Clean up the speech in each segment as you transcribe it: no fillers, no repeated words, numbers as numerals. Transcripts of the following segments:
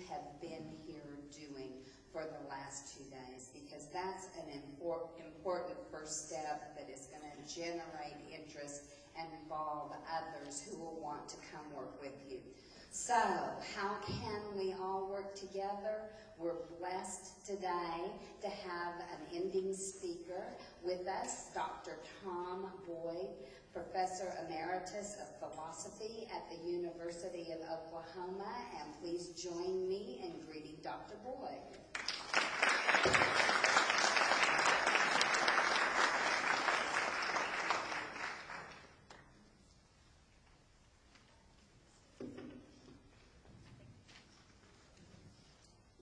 have been here doing for the last 2 days, because that's an important first step that is going to generate interest and involve others who will want to come work with you. So, how can we all work together? We're blessed today to have an ending speaker with us, Dr. Tom Boyd, Professor Emeritus of Philosophy at the University of Oklahoma, and please join me in greeting Dr. Boyd.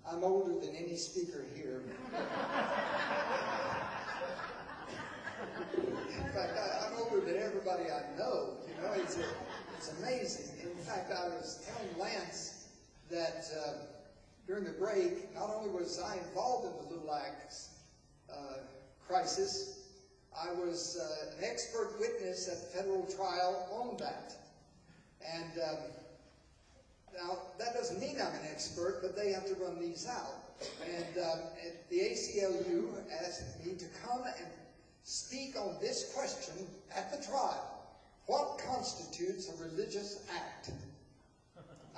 I'm older than any speaker here. In fact, I'm older than everybody I know. You know, it's amazing. In fact, I was telling Lance that during the break, not only was I involved in the Little Acts crisis, I was an expert witness at the federal trial on that. And now, that doesn't mean I'm an expert, but they have to run these out. And the ACLU asked me to come and speak on this question at the trial. What constitutes a religious act?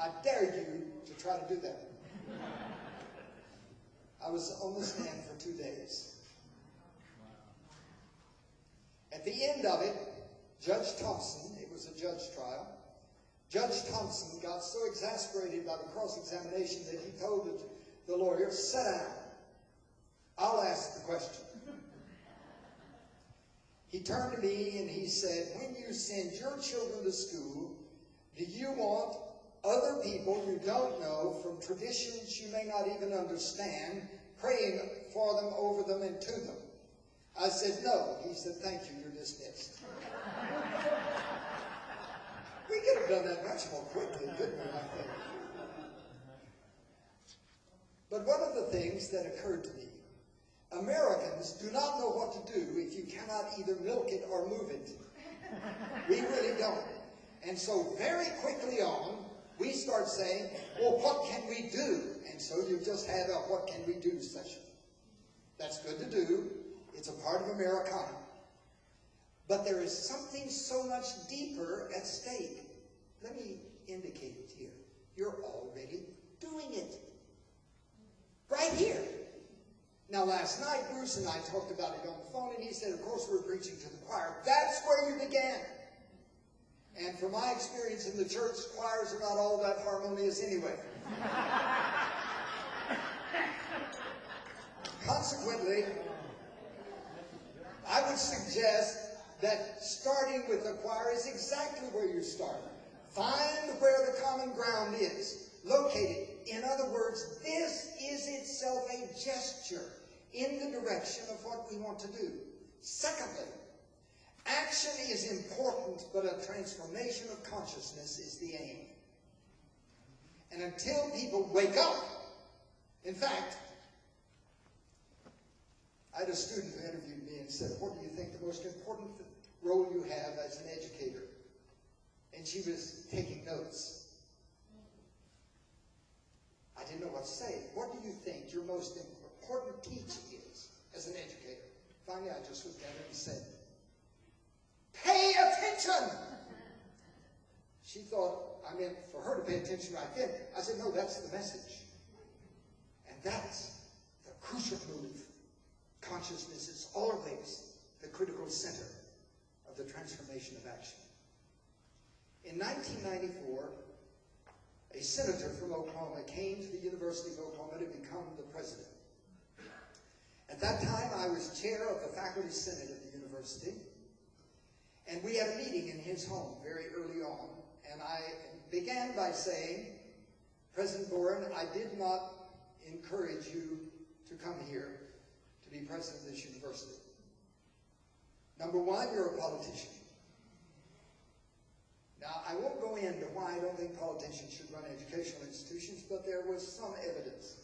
I dare you to try to do that. I was on the stand for 2 days. At the end of it, Judge Thompson, it was a judge trial, Judge Thompson got so exasperated by the cross-examination that he told the lawyer, "Sit down. I'll ask the question." He turned to me and he said, "When you send your children to school, do you want other people you don't know from traditions you may not even understand praying for them, over them, and to them?" I said, "No." He said, "Thank you, you're dismissed." We could have done that much more quickly, couldn't we, I think? But one of the things that occurred to me, Americans do not know what to do if you cannot either milk it or move it. We really don't. And so very quickly on, we start saying, well, what can we do? And so you just had a what can we do session. That's good to do. It's a part of Americana. But there is something so much deeper at stake. Let me indicate it here. You're already doing it. Right here. Now, last night, Bruce and I talked about it on the phone, and he said, of course, we're preaching to the choir. That's where you began. And from my experience in the church, choirs are not all that harmonious anyway. Consequently, I would suggest that starting with the choir is exactly where you start. Find where the common ground is. Locate it. In other words, this is itself a gesture in the direction of what we want to do. Secondly, action is important, but a transformation of consciousness is the aim. And until people wake up, in fact, I had a student who interviewed me and said, what do you think the most important role you have as an educator? And she was taking notes. I didn't know what to say. What do you think your most important teaching is as an educator? Finally, I just looked at her and said, pay attention! She thought I meant for her to pay attention right then. I said, no, that's the message. And that's the crucial move. Consciousness is always the critical center of the transformation of action. In 1994, a senator from Oklahoma came to the University of Oklahoma to become the president. At that time, I was chair of the faculty senate at the university, and we had a meeting in his home very early on, and I began by saying, President Boren, I did not encourage you to come here to be president of this university. Number one, you're a politician. Now, I won't go into why I don't think politicians should run educational institutions, but there was some evidence.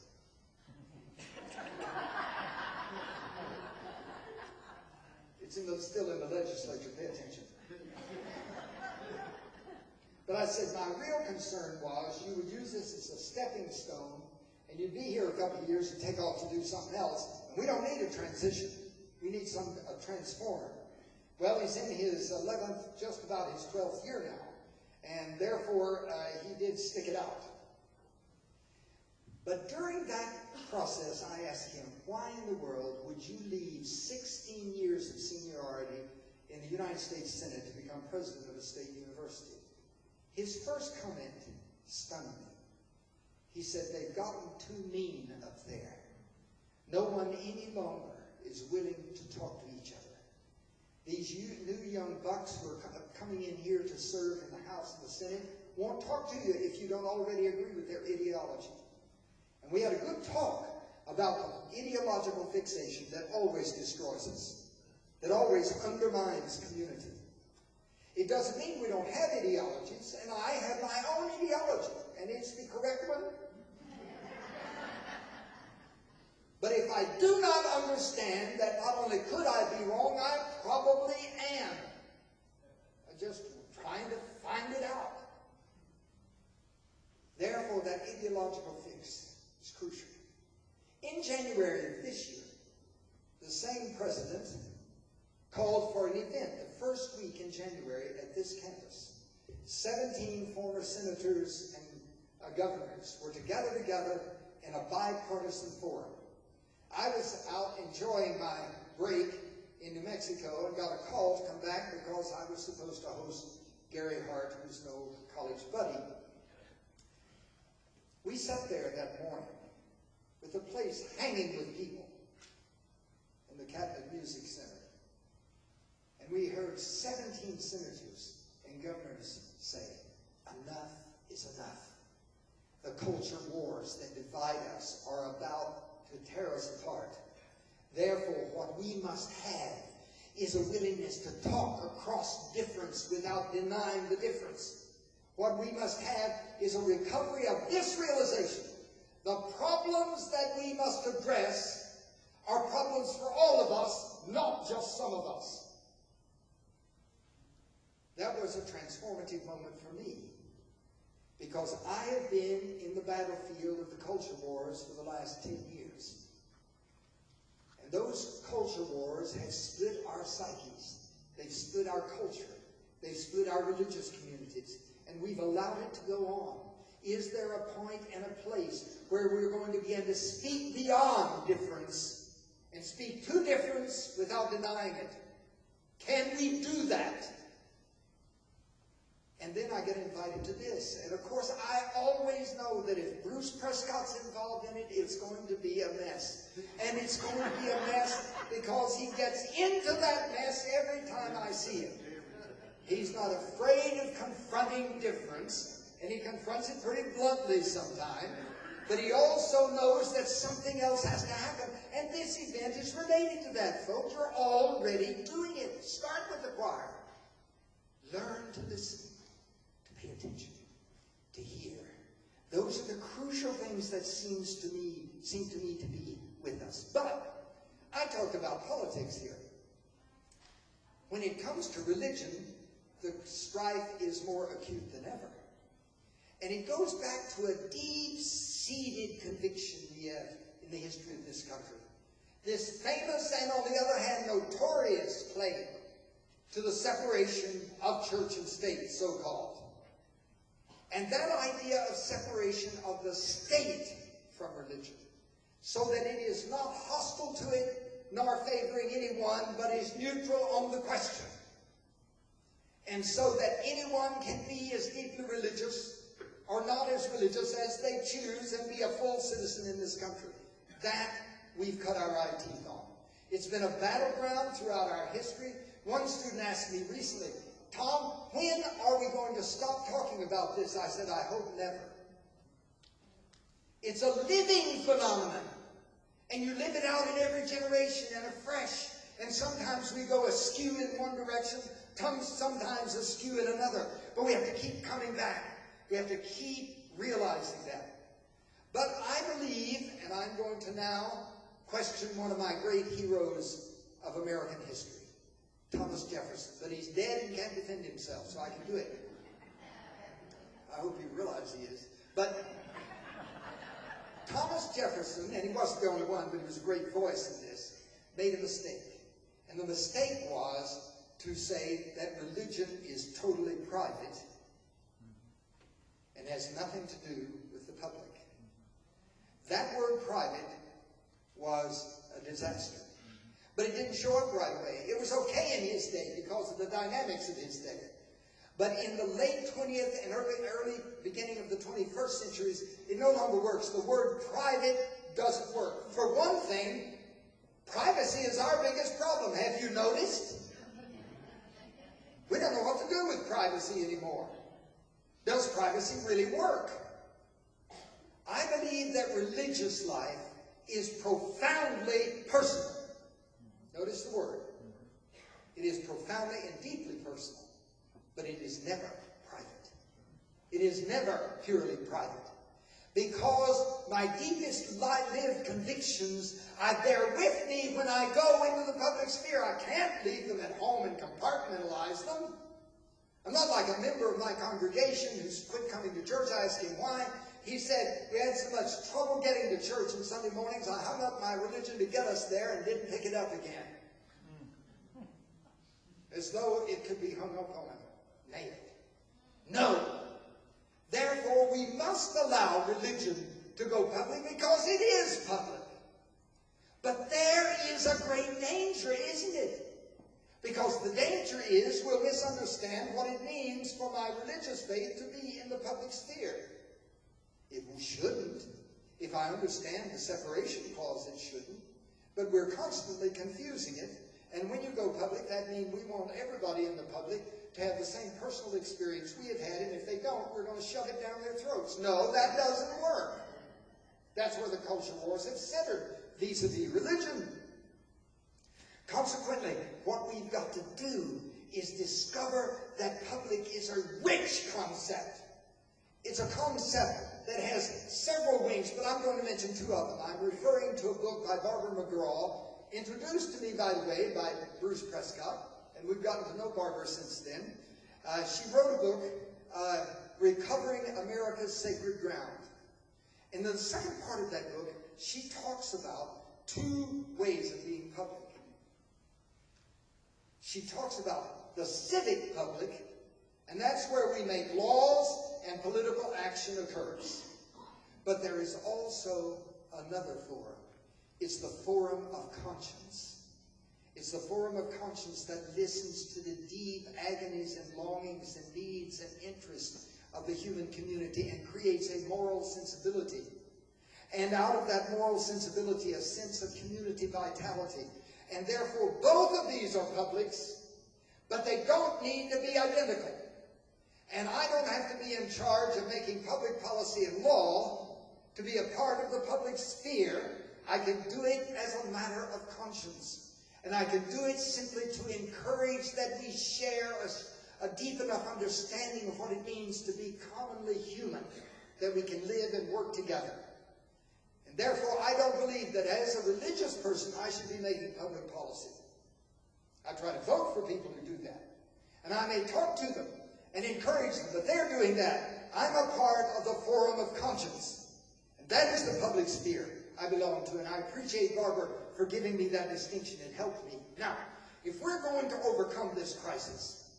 It's still in the legislature, pay attention. But I said my real concern was you would use this as a stepping stone and you'd be here a couple of years and take off to do something else, and we don't need a transition. We need a transformer. Well, he's in his 11th, just about his 12th year now, and therefore he did stick it out. But during that process, I asked him, why in the world would you leave 16 years of seniority in the United States Senate to become president of a state university? His first comment stunned me. He said, they've gotten too mean up there. No one any longer is willing to talk to each other. These new young bucks who are coming in here to serve in the House and the Senate won't talk to you if you don't already agree with their ideology. And we had a good talk about the ideological fixation that always destroys us, that always undermines community. It doesn't mean we don't have ideologies, and I have my own ideology, and it's the correct one. But if I do not understand that not only could I be wrong, I probably am. I'm just trying to find it out. Therefore, that ideological fix is crucial. In January of this year, the same president called for an event the first week in January at this campus. 17 former senators and governors were to gather together in a bipartisan forum. I was out enjoying my break in New Mexico and got a call to come back because I was supposed to host Gary Hart, who's no college buddy. We sat there that morning with the place hanging with people in the Catholic Music Center. And we heard 17 senators and governors say, enough is enough. The culture wars that divide us are about to tear us apart. Therefore, what we must have is a willingness to talk across difference without denying the difference. What we must have is a recovery of this realization. The problems that we must address are problems for all of us, not just some of us. That was a transformative moment for me, because I have been in the battlefield of the culture wars for the last 10 years. And those culture wars have split our psyches. They've split our culture. They've split our religious communities. And we've allowed it to go on. Is there a point and a place where we're going to begin to speak beyond difference and speak to difference without denying it? Can we do that? And then I get invited to this. And of course, I always know that if Bruce Prescott's involved in it, it's going to be a mess. And it's going to be a mess because he gets into that mess every time I see him. He's not afraid of confronting difference, and he confronts it pretty bluntly sometimes. But he also knows that something else has to happen. And this event is related to that, folks. You're already doing it. Start with the choir. Learn to listen. Pay attention, to hear. Those are the crucial things that seem to me to be with us. But I talked about politics here. When it comes to religion, the strife is more acute than ever. And it goes back to a deep-seated conviction we have in the history of this country. This famous and, on the other hand, notorious claim to the separation of church and state, so-called. And that idea of separation of the state from religion, so that it is not hostile to it, nor favoring anyone, but is neutral on the question. And so that anyone can be as deeply religious or not as religious as they choose and be a full citizen in this country. That we've cut our eye teeth on. It's been a battleground throughout our history. One student asked me recently, Tom, when are we going to stop talking about this? I said, I hope never. It's a living phenomenon. And you live it out in every generation and afresh. And sometimes we go askew in one direction, sometimes askew in another. But we have to keep coming back. We have to keep realizing that. But I believe, and I'm going to now question one of my great heroes of American history, Thomas Jefferson. But he's dead and can't defend himself, so I can do it. I hope you realize he is. But Thomas Jefferson, and he wasn't the only one, but he was a great voice in this, made a mistake. And the mistake was to say that religion is totally private and has nothing to do with the public. That word private was a disaster. But it didn't show up right away. It was okay in his day because of the dynamics of his day. But in the late 20th and early beginning of the 21st centuries, it no longer works. The word private doesn't work. For one thing, privacy is our biggest problem. Have you noticed? We don't know what to do with privacy anymore. Does privacy really work? I believe that religious life is profoundly personal. Notice the word. It is profoundly and deeply personal, but it is never private. It is never purely private. Because my deepest lived convictions, I bear with me when I go into the public sphere. I can't leave them at home and compartmentalize them. I'm not like a member of my congregation who's quit coming to church. I asked him why. He said, we had so much trouble getting to church on Sunday mornings, I hung up my religion to get us there and didn't pick it up again. As though it could be hung up on a nail. No. Therefore, we must allow religion to go public because it is public. But there is a great danger, isn't it? Because the danger is we'll misunderstand what it means for my religious faith to be in the public sphere. It shouldn't. If I understand the separation clause, it shouldn't. But we're constantly confusing it. And when you go public, that means we want everybody in the public to have the same personal experience we have had. And if they don't, we're going to shove it down their throats. No, that doesn't work. That's where the culture wars have centered vis-a-vis religion. Consequently, what we've got to do is discover that public is a rich concept. It's a concept that has several wings, but I'm going to mention two of them. I'm referring to a book by Barbara McGraw, introduced to me, by the way, by Bruce Prescott, and we've gotten to know Barbara since then. She wrote a book, Recovering America's Sacred Ground. In the second part of that book, she talks about two ways of being public. She talks about the civic public, and that's where we make laws and political action occurs. But there is also another forum. It's the forum of conscience. It's the forum of conscience that listens to the deep agonies and longings and needs and interests of the human community and creates a moral sensibility. And out of that moral sensibility, a sense of community vitality. And therefore, both of these are publics, but they don't need to be identical. And I don't have to be in charge of making public policy and law to be a part of the public sphere. I can do it as a matter of conscience. And I can do it simply to encourage that we share a deep enough understanding of what it means to be commonly human, that we can live and work together. And therefore, I don't believe that as a religious person, I should be making public policy. I try to vote for people who do that. And I may talk to them and encourage them, but they're doing that. I'm a part of the forum of conscience. And that is the public sphere I belong to, and I appreciate Barbara for giving me that distinction. It helped me. Now, if we're going to overcome this crisis,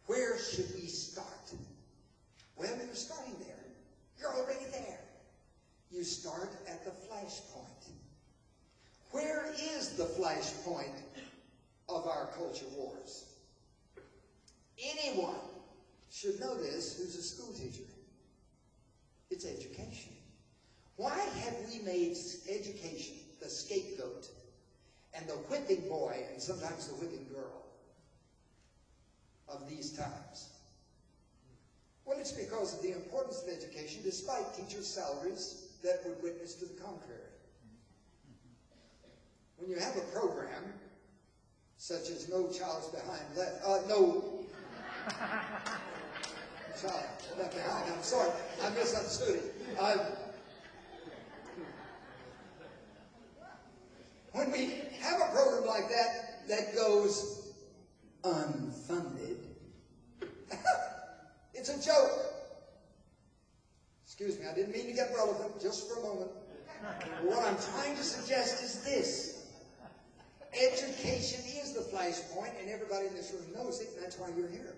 where should we start? Well, you're starting there. You're already there. You start at the flash point. Where is the flash point of our culture wars? Anyone should know this who's a school teacher. It's education. Why have we made education the scapegoat and the whipping boy and sometimes the whipping girl of these times? Well, it's because of the importance of education, despite teachers' salaries that would witness to the contrary. When you have a program such as No Child's Behind Left, no child left behind. I'm sorry, I misunderstood it. When we have a program like that that goes unfunded, it's a joke. Excuse me, I didn't mean to get relevant, just for a moment. But what I'm trying to suggest is this. Education is the flashpoint, and everybody in this room knows it, and that's why you're here.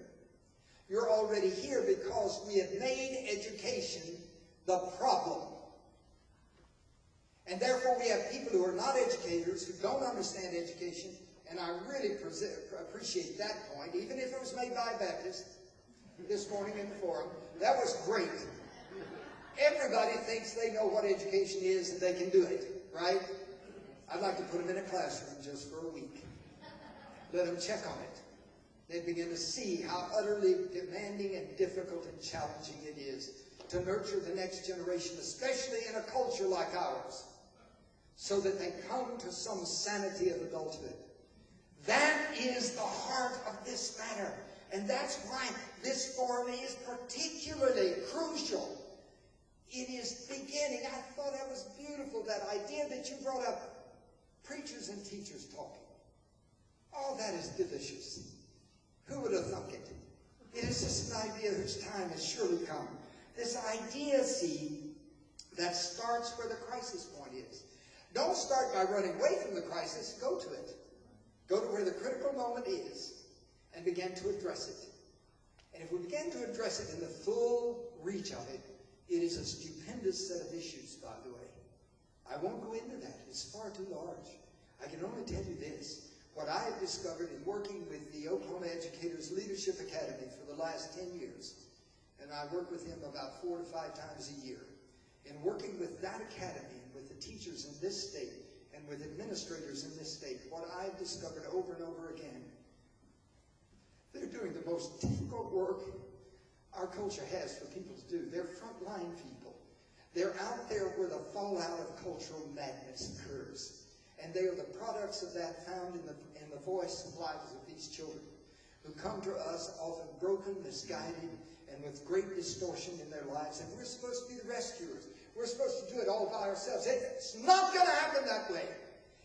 You're already here because we have made education the problem. And therefore we have people who are not educators, who don't understand education, and I really appreciate that point, even if it was made by a Baptist this morning in the forum. That was great. Everybody thinks they know what education is and they can do it, right? I'd like to put them in a classroom just for a week. Let them check on it. They'd begin to see how utterly demanding and difficult and challenging it is to nurture the next generation, especially in a culture like ours, so that they come to some sanity of adulthood. That is the heart of this matter. And that's why this forum is particularly crucial. It is beginning. I thought that was beautiful, that idea that you brought up, preachers and teachers talking. Oh, that is delicious. Who would have thunk it? It is just an idea whose time has surely come. This idea, see, that starts where the crisis point is. Don't start by running away from the crisis. Go to it. Go to where the critical moment is and begin to address it. And if we begin to address it in the full reach of it, it is a stupendous set of issues, by the way. I won't go into that. It's far too large. I can only tell you this. What I have discovered in working with the Oklahoma Educators Leadership Academy for the last 10 years, and I work with them about 4 to 5 times a year, in working with that academy and with the teachers in this state and with administrators in this state, what I've discovered over and over again, they're doing the most difficult work our culture has for people to do. They're frontline people. They're out there where the fallout of cultural madness occurs. And they are the products of that found in the voice and lives of these children who come to us often broken, misguided, and with great distortion in their lives. And we're supposed to be the rescuers. We're supposed to do it all by ourselves. It's not going to happen that way.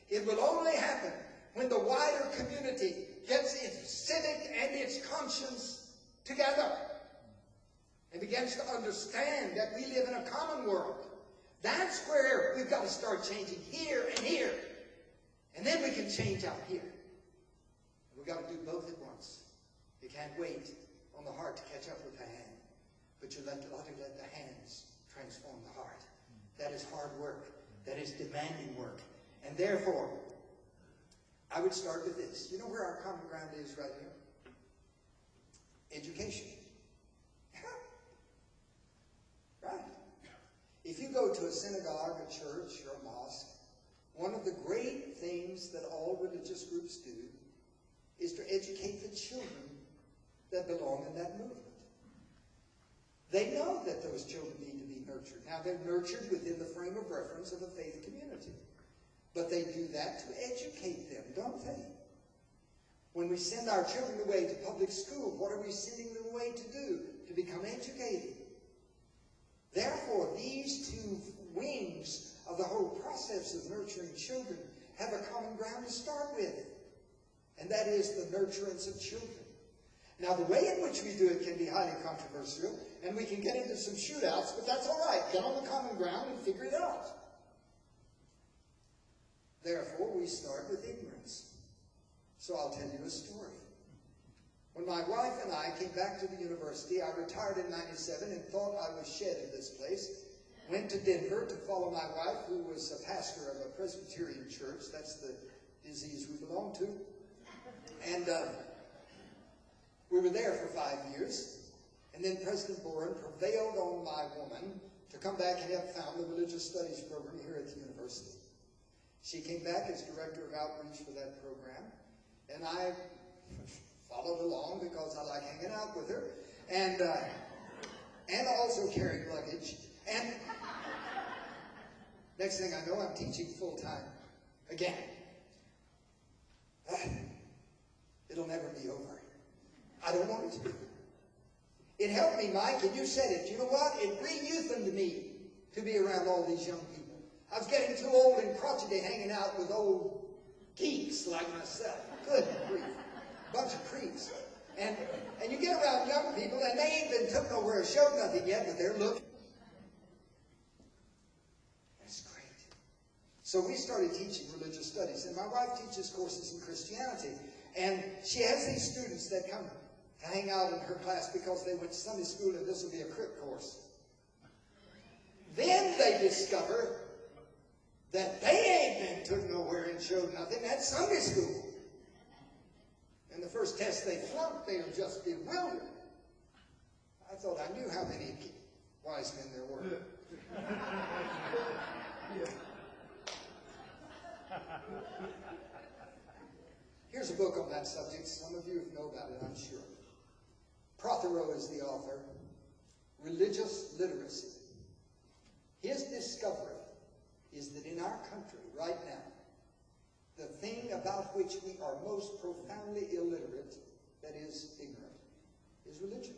It will only happen when the wider community gets its civic and its conscience together and begins to understand that we live in a common world. That's where we've got to start changing here and here. And then we can change out here. We've got to do both at once. You can't wait on the heart to catch up with the hand, but you let the hands transform the heart. That is hard work. That is demanding work. And therefore, I would start with this. You know where our common ground is right here? Education. Right. If you go to a synagogue, a church, or a mosque, one of the great things that all religious groups do is to educate the children that belong in that movement. They know that those children need to be nurtured. Now, they're nurtured within the frame of reference of a faith community. But they do that to educate them, don't they? When we send our children away to public school, what are we sending them away to do? To become educated. Therefore, these two wings of the whole process of nurturing children have a common ground to start with. And that is the nurturance of children. Now, the way in which we do it can be highly controversial, and we can get into some shootouts, but that's all right. Get on the common ground and figure it out. Therefore, we start with ignorance. So I'll tell you a story. When my wife and I came back to the university, I retired in '97 and thought I was shed in this place. Went to Denver to follow my wife, who was a pastor of a Presbyterian church. That's the disease we belong to. And we were there for 5 years. And then President Boren prevailed on my woman to come back and help found the religious studies program here at the university. She came back as director of outreach for that program. And I followed along because I like hanging out with her. And also carrying luggage. And next thing I know, I'm teaching full-time again. It'll never be over. I don't want it to be. It helped me, Mike, and you said it. You know what? It re-youthened me to be around all these young people. I was getting too old and crotchety hanging out with old geeks like myself. Good grief. Bunch of creeps. And you get around young people, and they ain't been took nowhere or showed nothing yet, but they're looking. So we started teaching religious studies, and my wife teaches courses in Christianity. And she has these students that come hang out in her class because they went to Sunday school and this will be a crypt course. Then they discover that they ain't been took nowhere and showed nothing. That's Sunday school. And the first test they flunked, they were just bewildered. I thought I knew how many wise men there were. Here's a book on that subject. Some of you know about it, I'm sure. Prothero is the author. Religious Literacy. His discovery is that in our country right now, the thing about which we are most profoundly illiterate, that is ignorant, is religion.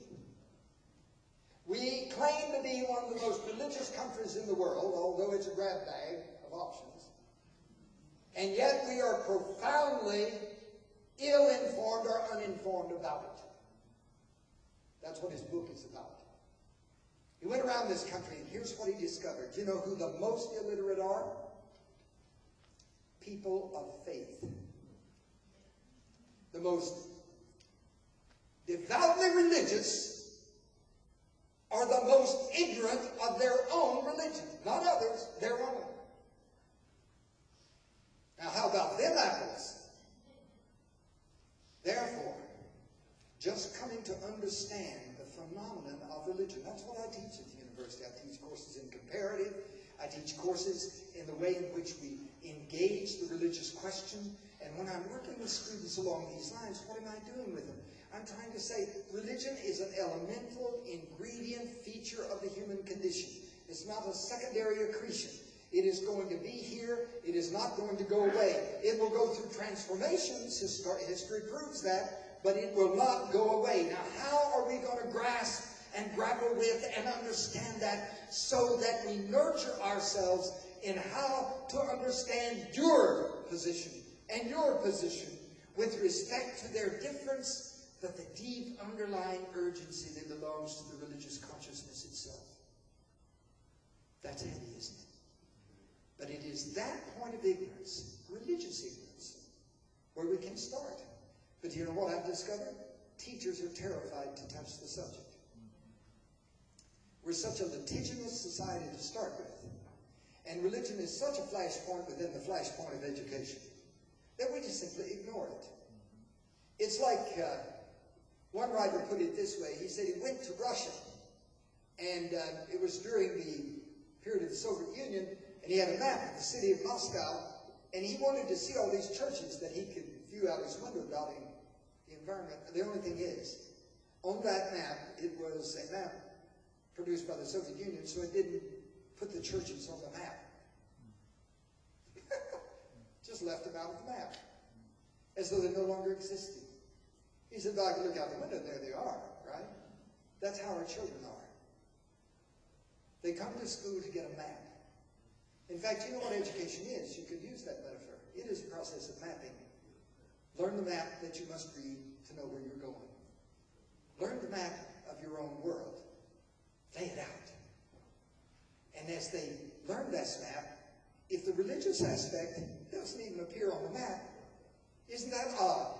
We claim to be one of the most religious countries in the world, although it's a grab bag of options. And yet we are profoundly ill-informed or uninformed about it. That's what his book is about. He went around this country, and here's what he discovered. You know who the most illiterate are? People of faith. The most devoutly religious are the most ignorant of their own religion. Not others, their own. Now, how about them apples? Therefore, just coming to understand the phenomenon of religion. That's what I teach at the university. I teach courses in comparative. I teach courses in the way in which we engage the religious question. And when I'm working with students along these lines, what am I doing with them? I'm trying to say religion is an elemental ingredient feature of the human condition. It's not a secondary accretion. It is going to be here. It is not going to go away. It will go through transformations. History proves that. But it will not go away. Now, how are we going to grasp and grapple with and understand that so that we nurture ourselves in how to understand your position and your position with respect to their difference, but the deep underlying urgency that belongs to the religious consciousness itself? That's heavy, isn't it? But it is that point of ignorance, religious ignorance, where we can start. But you know what I've discovered? Teachers are terrified to touch the subject. We're such a litigious society to start with. And religion is such a flashpoint within the flashpoint of education that we just simply ignore it. It's like one writer put it this way. He said he went to Russia, and it was during the period of the Soviet Union, and he had a map of the city of Moscow, and he wanted to see all these churches that he could view out his window about the environment. The only thing is, on that map, it was a map produced by the Soviet Union, so it didn't put the churches on the map. Just left them out of the map, as though they no longer existed. He said, "Well, I can look out the window, and there they are," right? That's how our children are. They come to school to get a map. In fact, you know what education is? You could use that metaphor. It is a process of mapping. Learn the map that you must read to know where you're going. Learn the map of your own world. Lay it out. And as they learn this map, if the religious aspect doesn't even appear on the map, isn't that odd?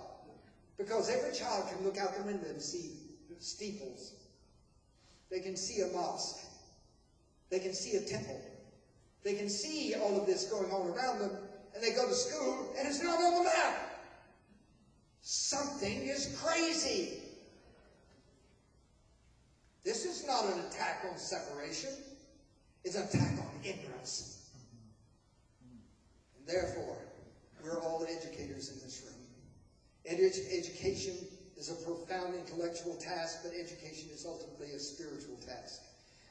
Because every child can look out the window and see steeples. They can see a mosque. They can see a temple. They can see all of this going on around them, and they go to school, and it's not on the map. Something is crazy. This is not an attack on separation. It's an attack on ignorance. And therefore, we're all educators in this room. Education is a profound intellectual task, but education is ultimately a spiritual task.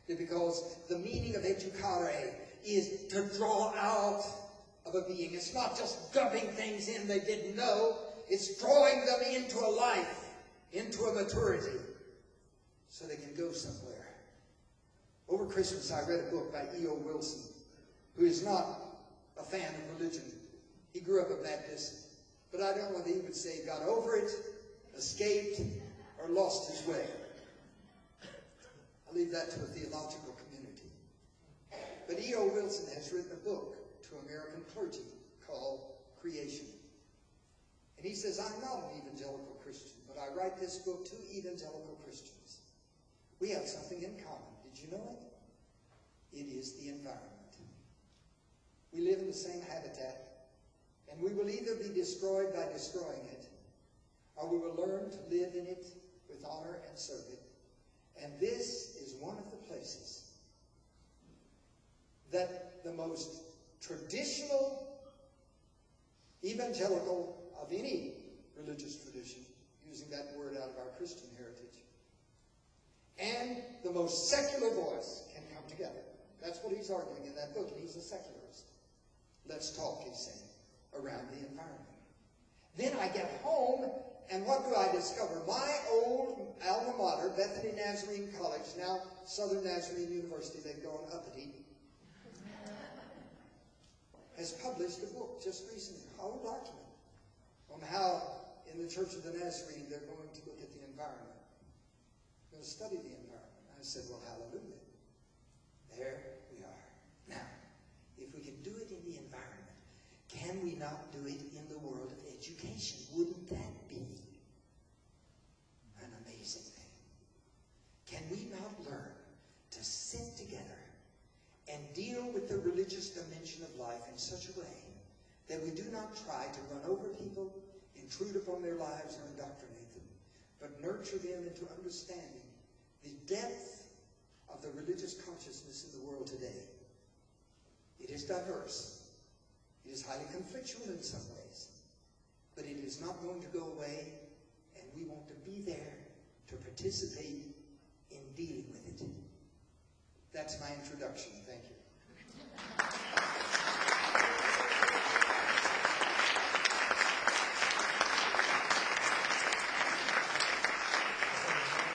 Because the meaning of educare is to draw out of a being. It's not just dumping things in they didn't know. It's drawing them into a life, into a maturity, so they can go somewhere. Over Christmas, I read a book by E.O. Wilson, who is not a fan of religion. He grew up a Baptist, but I don't know whether he would say he got over it, escaped, or lost his way. I leave that to a theological community. But E.O. Wilson has written a book, to American clergy called Creation. And he says, I'm not an evangelical Christian, but I write this book to evangelical Christians. We have something in common. Did you know it? It is the environment. We live in the same habitat, and we will either be destroyed by destroying it, or we will learn to live in it with honor and serve it. And this is one of the places that the most traditional evangelical of any religious tradition, using that word out of our Christian heritage, and the most secular voice can come together. That's what he's arguing in that book, and he's a secularist. Let's talk, he's saying, around the environment. Then I get home, and what do I discover? My old alma mater, Bethany Nazarene College, now Southern Nazarene University, they've gone uppity, has published a book just recently, a whole document, on how in the Church of the Nazarene they're going to look at the environment. They're going to study the environment. I said, well, hallelujah. There we are. Now, if we can do it in the environment, can we not do it in the world of education? Wouldn't that be an amazing thing? Can we not learn to sit together and deal with the religious dimension of life in such a way that we do not try to run over people, intrude upon their lives, or indoctrinate them, but nurture them into understanding the depth of the religious consciousness in the world today? It is diverse. It is highly conflictual in some ways, but it is not going to go away, and we want to be there to participate in dealing with it. That's my introduction. Thank you.